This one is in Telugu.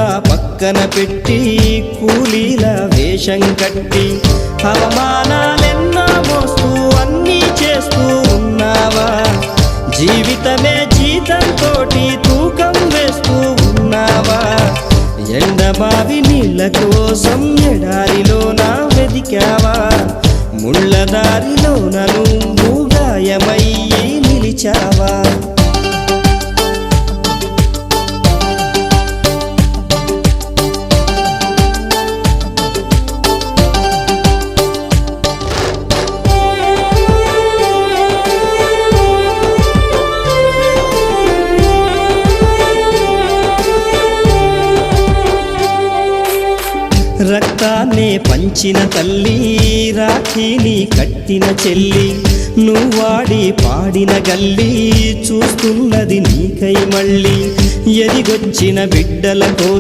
అంతా పక్కన పెట్టి కూలీల వేషం కట్టి అవమానాలెన్నో మోస్తూ అన్నీ చేస్తూ ఉన్నావా? జీవితమే జీతంతోటి తూకం వేస్తూ ఉన్నావా? ఎండమావి నీళ్ళ కోసం ఎడారిలోన వెదికావా? ముళ్ళదారిలోన నువ్వు గాయమయ్యి నిలిచావా? రక్తాన్నే పంచిన తల్లి, రాఖీని కట్టిన చెల్లి, నువ్వాడి పాడిన గల్లి చూస్తున్నది నీకై మళ్ళీ. ఎదిగొచ్చిన బిడ్డలతో